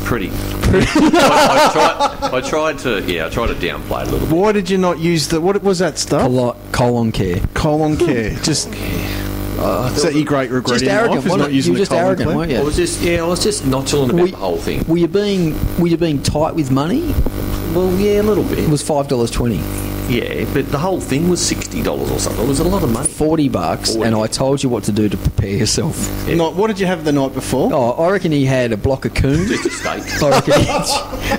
pretty. I tried to downplay it a little bit. Why did you not use what was that stuff? Colon care. Colon care. Just is that your great regret in life? Is not using you were just the colon arrogant, care? weren't you? I was just nonchalant about the whole thing. Were you being tight with money? Well, yeah, a little bit. It was $5.20. Yeah, but the whole thing was $60 or something. It was a lot of money. $40, and I told you what to do to prepare yourself. Yeah. What did you have the night before? Oh, I reckon he had a block of coon. Just a steak. I reckon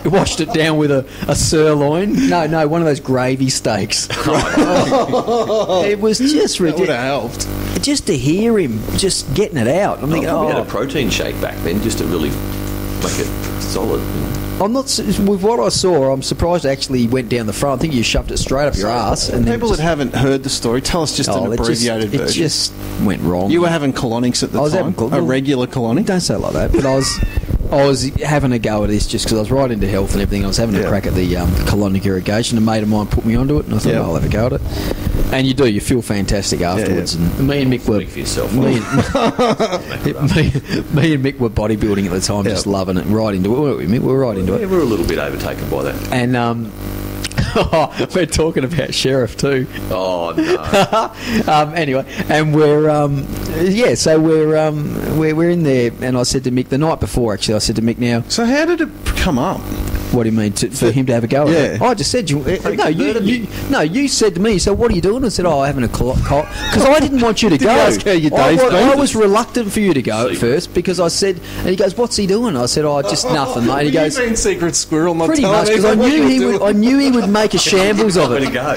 he washed it down with a sirloin. No, one of those gravy steaks. It was just That would ridiculous. have helped. Just to hear him just getting it out. I'm thinking, We had a protein shake back then just to really make it solid. I'm not with what I saw. I'm surprised it actually went down the front. I think you shoved it straight up your ass. And People that haven't heard the story, tell us just an abbreviated it version. just went wrong. You were having colonics at the time? A regular colonic? Don't say it like that. But I was having a go at this just because I was right into health and everything. I was having a crack at the colonic irrigation. A mate of mine put me onto it, and I thought, I'll have a go at it. And you do. You feel fantastic afterwards. And me and Mick were Speak for yourself. me and Mick were bodybuilding at the time, just loving it, right into it. Weren't we, Mick? We were right into Yeah, it. we're a little bit overtaken by that. And we're talking about Sheriff too. Oh, no. Anyway, and we're so we're in there, and I said to Mick the night before. Actually, I said to Mick, now, So how did it come up? what do you mean for him to have a go at it? I just said, you said to me, so what are you doing? I said, I'm having a because I didn't want you to go. ask how your day's been? I was reluctant for you to go at first because I said, and he goes, what's he doing? I said, just nothing, mate. And he goes, You've been secret squirrel, not pretty telling much, because anyone what you're doing. I knew he would make a shambles of Way to it. go.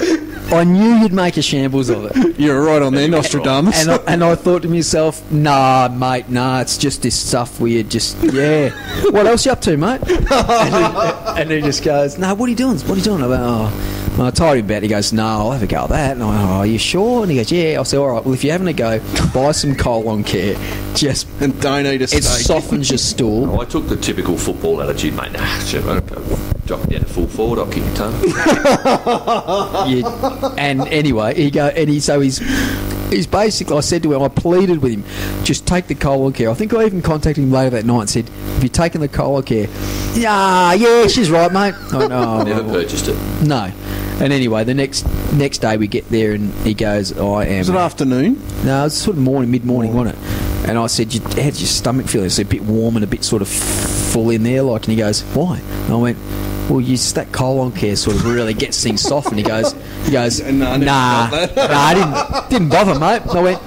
I knew he'd make a shambles of it. You're right on there, Nostradamus. And I thought to myself, nah, mate, it's just this stuff where you just, What else you up to, mate? And he just goes, no, what are you doing? What are you doing? I went, And I told him about it. He goes, no, I'll have a go at that. And I went, are you sure? And he goes, yeah. I said, all right, well, if you're having a go, buy some colon care. Just and don't eat a steak. It softens your stool. I took the typical football attitude, mate. Drop me down to full forward, I'll kick your tongue. And anyway, he's basically, I said to him, I pleaded with him, just take the colon care. I think I even contacted him later that night and said, have you taken the colon care? Yeah, she's right, mate. I went, Never purchased it. No. And anyway, the next day we get there and he goes, I am. Was it afternoon? No, it was sort of mid-morning, wasn't it? And I said, how's your stomach feeling? It's a bit warm and a bit sort of full in there, like. And he goes, why? And I went, well, that colon care sort of really gets things soft. And he goes, nah, I didn't bother, mate. And I went,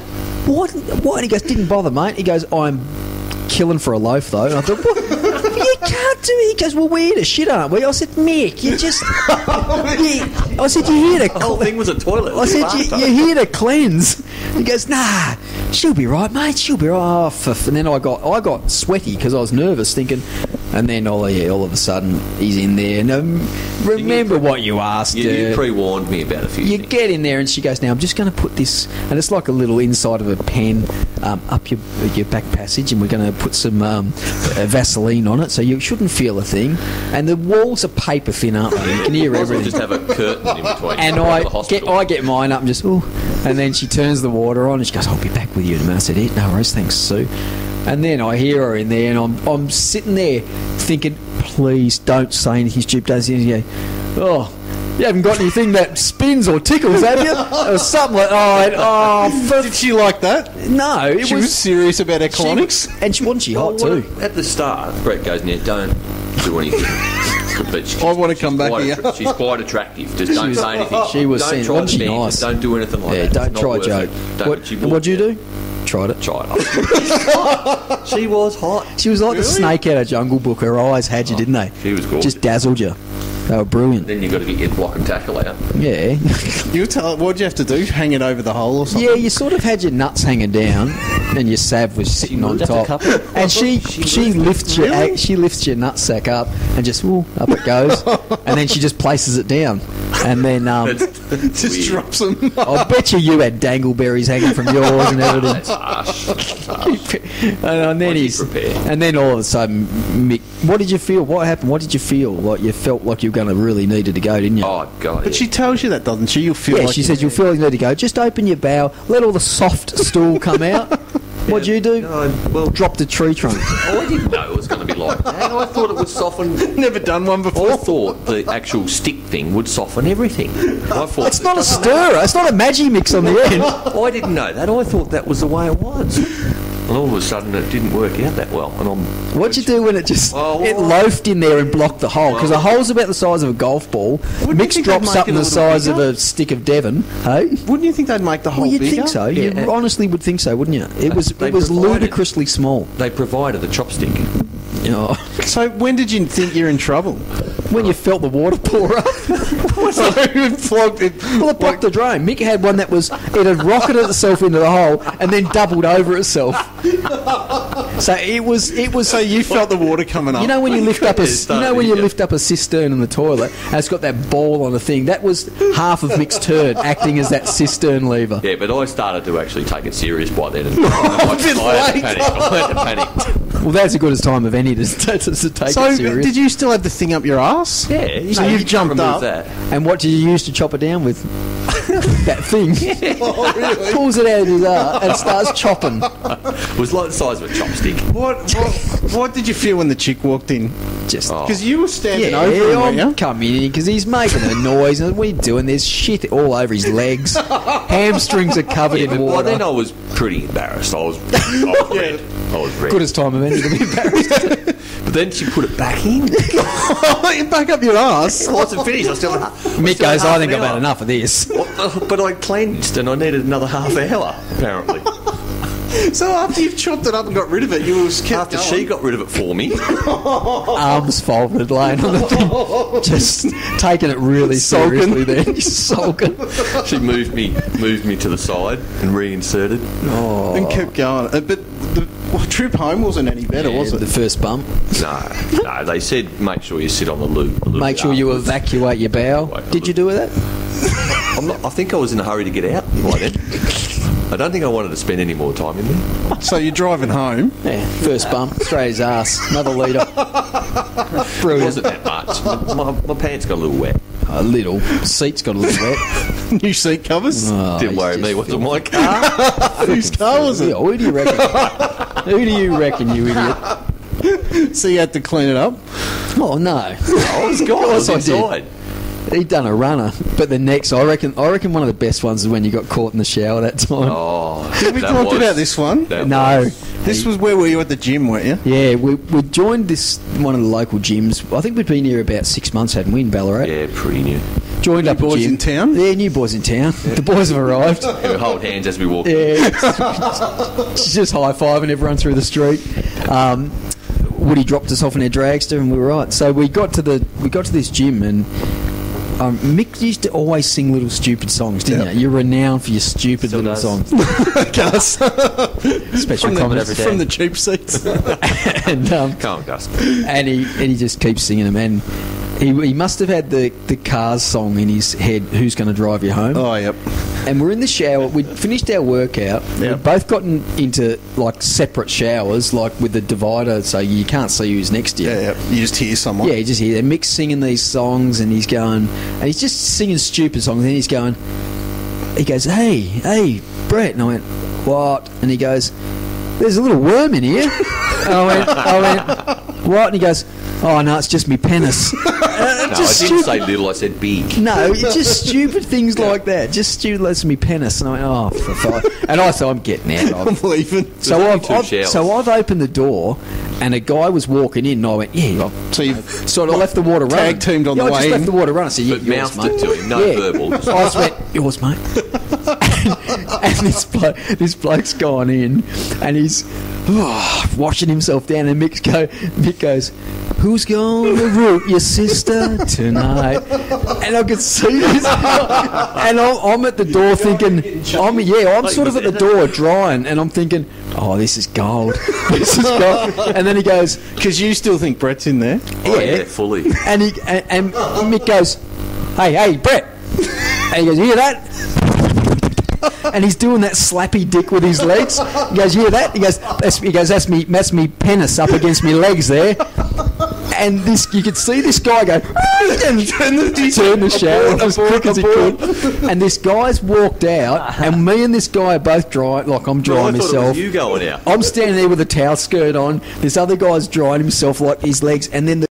what? And he goes, didn't bother, mate. He goes, I'm killing for a loaf, though. And I thought, what? You can't do it. He goes, well, we're here to shit, aren't we? I said, Mick, you just... I said, you're here to... The whole thing was a toilet. I said, you're here to cleanse. He goes, nah, she'll be right, mate. She'll be right. And then I got sweaty because I was nervous, thinking... And then all of a sudden he's in there. And remember what you asked. You pre-warned me about a few things. You get in there and she goes, now I'm just going to put this, and it's like a little inside of a pen up your back passage, and we're going to put some Vaseline on it, so you shouldn't feel a thing. And the walls are paper thin, aren't they? You can hear everything. Just have a curtain in between. And I get mine up and just, and then she turns the water on and she goes, I'll be back with you in a minute. I said, no worries, thanks, Sue. And then I hear her in there, and I'm sitting there thinking, please don't say anything stupid. Don't say anything. You haven't got anything that spins or tickles, have you? Or something like Did she like that? No, she was serious about her colonics. And wasn't she hot too? At the start, Brett goes, don't do anything. But I want to come back here. She's quite attractive. Just don't say anything. She was don't saying, try wasn't she bend. nice? Don't do anything like that. Don't try, Joe. What'd you do? Tried it. She was hot. She was like the snake out of Jungle Book. Her eyes had you, didn't they? She was gorgeous. Just dazzled you. They were brilliant. Then you got to get your block and tackle out. Yeah. What'd you have to do? Hang it over the hole or something? Yeah, you sort of had your nuts hanging down, and your sav was sitting on top. And she lifts your nutsack up, and just up it goes, and then she just places it down, and then just drops them. I bet you had dangleberries hanging from yours and everything. That's harsh. and then all of a sudden, Mick, what did you feel? What happened? What did you feel? Like you felt like you were going to really needed to go, didn't you? Oh God! But she tells you that, doesn't she? You'll feel. Yeah, like she said you'll feel like you need to go. Just open your bowel, let all the soft stool come out. What'd you do? Well, dropped a tree trunk. I didn't know it was going to be like that. I thought it would soften. Never done one before. I thought the actual stick thing would soften everything. I thought It's not a stirrer. It's not a Maggi mix on the end. I didn't know that. I thought that was the way it was. And all of a sudden, it didn't work out that well. And What'd you do when it just Well, it loafed in there and blocked the hole? Because the hole's about the size of a golf ball. you Mix think drops they'd up make in it the a little size of bigger? a stick of Devon. Hey, Wouldn't you think they'd make the hole well, you'd bigger? think so. You Yeah. honestly would think so, wouldn't you? It was They it was provided- ludicrously small. They provided the chopstick. Oh. So when did you think you're in trouble? When you felt the water pour up. So it flogged it. Well, it blocked the drain. Mick had one that was it had rocketed itself into the hole and then doubled over itself. So it was. So you felt the water coming up. You know when you lift up a It's you know when you starting, yeah. lift up a cistern in the toilet and it's got that ball on the thing. That was half of Mick's turd acting as that cistern lever. Yeah, but I started to actually take it serious by then. And I had to panic. I had to panic. Well, that's as good as time of any to take it So serious. did you still have the thing up your ass? Yeah, So you've jumped remove up. that. And what did you use to chop it down with? That thing. Oh, really? Pulls it out of his arse and starts chopping. It was like the size of a chopstick. What did you feel when the chick walked in? Just. Because you were standing Yeah, over him, I'm weren't you? coming in because he's making a noise. And what are you doing? There's shit all over his legs. Hamstrings are covered in By water. then I was pretty embarrassed. I was red. I was red. Good as time of any to be embarrassed. But then she put it back in. You back up your ass. I wasn't finished. I still had Mick goes, I think I've had enough of this. But I cleansed and I needed another half hour, apparently. So after you've chopped it up and got rid of it, you was kept After going. she got rid of it for me. Arms folded, laying on the thing, just taking it really Sulking. seriously. Then Just sulking. She moved me to the side and reinserted. and kept going. But the trip home wasn't any better, was The it? first bump. No, they said make sure you sit on the loo. a little Make bit sure you afterwards. evacuate your bowel. Wait, Did you do that? I think I was in a hurry to get out by then. I don't think I wanted to spend any more time in there. So you're driving home. Yeah, first bump, straight his ass. Another litre. It Brilliant. wasn't that much. My pants got a little wet. A little. Seat's got a little wet. New seat covers. Oh, Didn't he's worry me. just Wasn't my car. Whose car was Yeah, it? who do you reckon? Who do you reckon, you idiot? So you had to clean it up. Oh, no. I was gone. I was I did. inside. He'd done a runner, but the next, I reckon one of the best ones is when you got caught in the shower that time. Oh, Did we that talk was- about this one? that No. was- This was where were you at the gym, weren't you? Yeah, we joined one of the local gyms. I think we'd been here about 6 months, hadn't we, in Ballarat? Yeah, pretty new. Joined up a boys gym. in town? Yeah, new boys in town. The boys have arrived. We hold hands as we walk. Yeah, she's just high-fiving everyone through the street. Woody dropped us off in our dragster, and we were right. So we got to this gym, and Mick used to always sing little stupid songs, didn't Yep. you? You're renowned for your stupid Still little does. songs. Gus. Special comment every day. From the cheap seats. and Come on, Gus. and he just keeps singing them, and he must have had the Cars song in his head, Who's Going to Drive You Home? Oh, yep. And we're in the shower, we'd finished our workout, Yep. we'd both gotten into like separate showers, like with the divider so you can't see who's next to you. Yeah, yeah. You just hear someone. Yeah, you just hear Mick's singing these songs, and he's just singing stupid songs, and then he goes, hey, Brett, and I went, what? And he goes, there's a little worm in here. And I went, what? And he goes, oh no, it's just me penis. No, I didn't say little. I said big. No, it's just stupid things like that. Just stupid, that's me penis. And I went, oh, for fuck. And I thought, I'm getting out. I'm leaving. So only two showers. I've opened the door, and a guy was walking in, and I went, yeah. So you've Sort of left the water running. tag-teamed on yeah, the I just way left in. the water running. So yeah, But yours, mouthed mate. it to him, no verbal. I just went, yours, mate. and this bloke's gone in, and he's washing himself down, and Mick goes, who's going to root your sister tonight? And I could see this, and I'm at the door thinking, I'm sort of at the door drying, and I'm thinking, oh, this is gold. This is gold. And then he goes, Because you still think Brett's in there. Oh, yeah, fully. and Mick goes, hey, Brett. And he goes, you hear that? And he's doing that slappy dick with his legs. He goes, you hear that? He goes, that's me penis up against me legs there. And this, you could see this guy go and turn the shower as quick as he could. And this guy's walked out, and me and this guy are both drying. Like I'm drying I thought it myself. was you going out. I'm standing there with a towel skirt on. This other guy's drying himself like his legs, and then